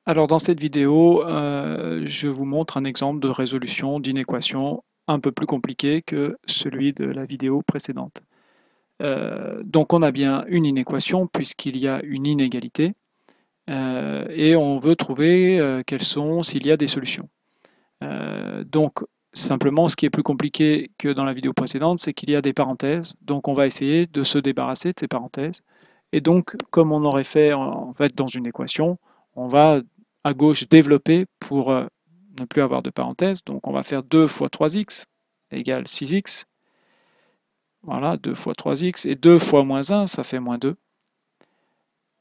Alors dans cette vidéo, je vous montre un exemple de résolution d'une équation un peu plus compliquée que celui de la vidéo précédente. Donc on a bien une inéquation puisqu'il y a une inégalité et on veut trouver s'il y a des solutions. Donc simplement ce qui est plus compliqué que dans la vidéo précédente, c'est qu'il y a des parenthèses, donc on va essayer de se débarrasser de ces parenthèses. Et donc comme on aurait fait en fait dans une équation, on va à gauche développer pour ne plus avoir de parenthèses. Donc on va faire 2 fois 3x égale 6x. Voilà, 2 fois 3x et 2 fois moins 1, ça fait moins 2.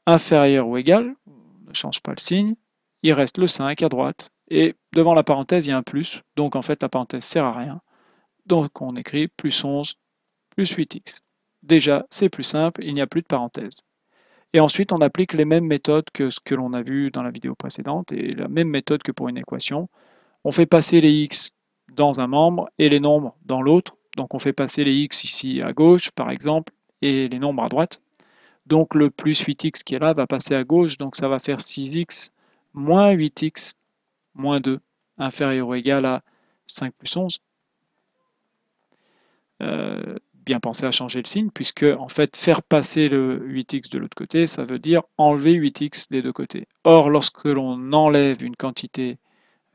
Inférieur ou égal, on ne change pas le signe, il reste le 5 à droite. Et devant la parenthèse, il y a un plus, donc en fait la parenthèse ne sert à rien. Donc on écrit plus 11 plus 8x. Déjà, c'est plus simple, il n'y a plus de parenthèse. Et ensuite, on applique les mêmes méthodes que ce que l'on a vu dans la vidéo précédente, et la même méthode que pour une équation. On fait passer les x dans un membre et les nombres dans l'autre. Donc on fait passer les x ici à gauche, par exemple, et les nombres à droite. Donc le plus 8x qui est là va passer à gauche, donc ça va faire 6x moins 8x moins 2, inférieur ou égal à 5 plus 11. Bien penser à changer le signe, puisque en fait faire passer le 8x de l'autre côté, ça veut dire enlever 8x des deux côtés. Or, lorsque l'on enlève une quantité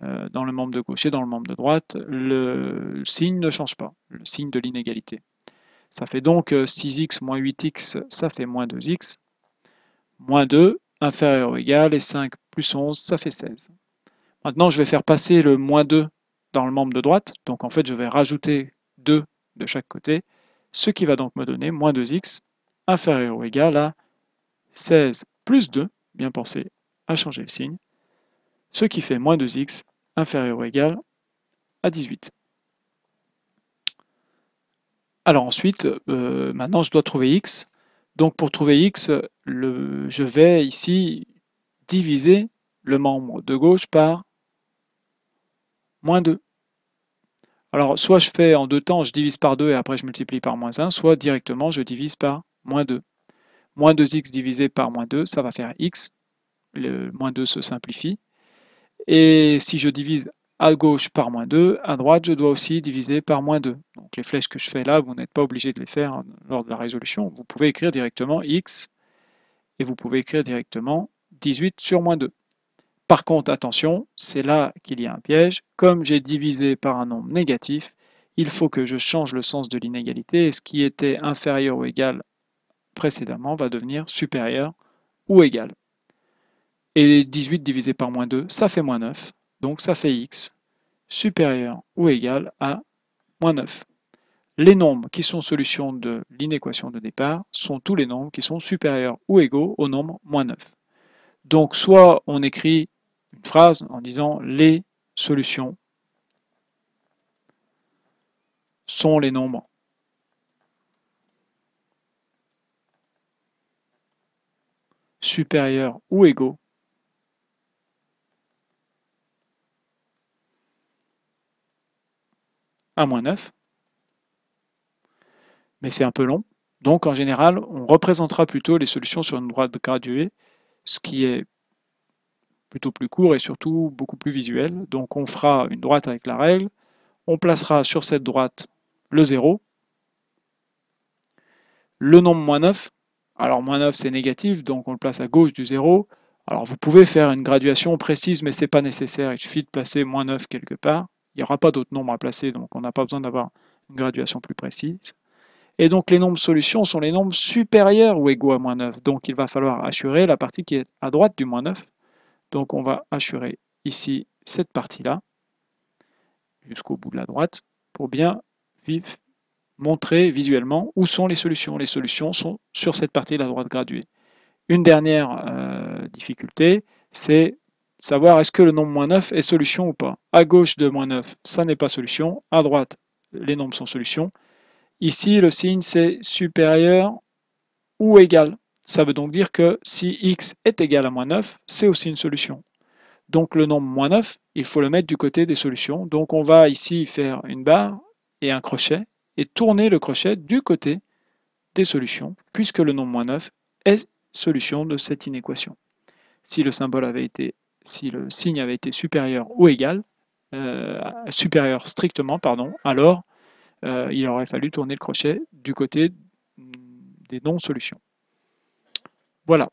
dans le membre de gauche et dans le membre de droite, le signe ne change pas, le signe de l'inégalité. Ça fait donc 6x moins 8x, ça fait moins 2x, moins 2, inférieur ou égal, et 5 plus 11, ça fait 16. Maintenant, je vais faire passer le moins 2 dans le membre de droite, donc en fait, je vais rajouter 2 de chaque côté, ce qui va donc me donner moins 2x, inférieur ou égal à 16 plus 2, bien pensé à changer le signe, ce qui fait moins 2x, inférieur ou égal à 18. Alors ensuite, maintenant je dois trouver x. Donc pour trouver x, je vais ici diviser le membre de gauche par moins 2. Alors soit je fais en deux temps, je divise par 2 et après je multiplie par moins 1, soit directement je divise par moins 2. Moins 2x divisé par moins 2, ça va faire x. Le moins 2 se simplifie. Et si je divise à gauche par moins 2, à droite, je dois aussi diviser par moins 2. Donc les flèches que je fais là, vous n'êtes pas obligé de les faire lors de la résolution. Vous pouvez écrire directement x et vous pouvez écrire directement 18 sur moins 2. Par contre, attention, c'est là qu'il y a un piège. Comme j'ai divisé par un nombre négatif, il faut que je change le sens de l'inégalité et ce qui était inférieur ou égal précédemment va devenir supérieur ou égal. Et 18 divisé par moins 2, ça fait moins 9. Donc ça fait x supérieur ou égal à moins 9. Les nombres qui sont solutions de l'inéquation de départ sont tous les nombres qui sont supérieurs ou égaux au nombre moins 9. Donc soit on écrit une phrase en disant les solutions sont les nombres supérieurs ou égaux à moins 9, mais c'est un peu long. Donc en général, on représentera plutôt les solutions sur une droite graduée, ce qui est plutôt plus court et surtout beaucoup plus visuel. Donc on fera une droite avec la règle, on placera sur cette droite le 0, le nombre moins 9, alors moins 9 c'est négatif, donc on le place à gauche du 0. Alors vous pouvez faire une graduation précise, mais ce n'est pas nécessaire, il suffit de placer moins 9 quelque part. Il n'y aura pas d'autres nombres à placer, donc on n'a pas besoin d'avoir une graduation plus précise. Et donc les nombres solutions sont les nombres supérieurs ou égaux à moins 9. Donc il va falloir assurer la partie qui est à droite du moins 9. Donc on va assurer ici cette partie-là, jusqu'au bout de la droite, pour bien montrer visuellement où sont les solutions. Les solutions sont sur cette partie de la droite graduée. Une dernière difficulté, c'est savoir est-ce que le nombre moins 9 est solution ou pas. À gauche de moins 9, ça n'est pas solution. À droite, les nombres sont solutions. Ici, le signe, c'est supérieur ou égal. Ça veut donc dire que si x est égal à moins 9, c'est aussi une solution. Donc le nombre moins 9, il faut le mettre du côté des solutions. Donc on va ici faire une barre et un crochet et tourner le crochet du côté des solutions, puisque le nombre moins 9 est solution de cette inéquation. Si le symbole avait été Si le signe avait été supérieur ou égal, supérieur strictement, pardon, alors il aurait fallu tourner le crochet du côté des non-solutions. Voilà.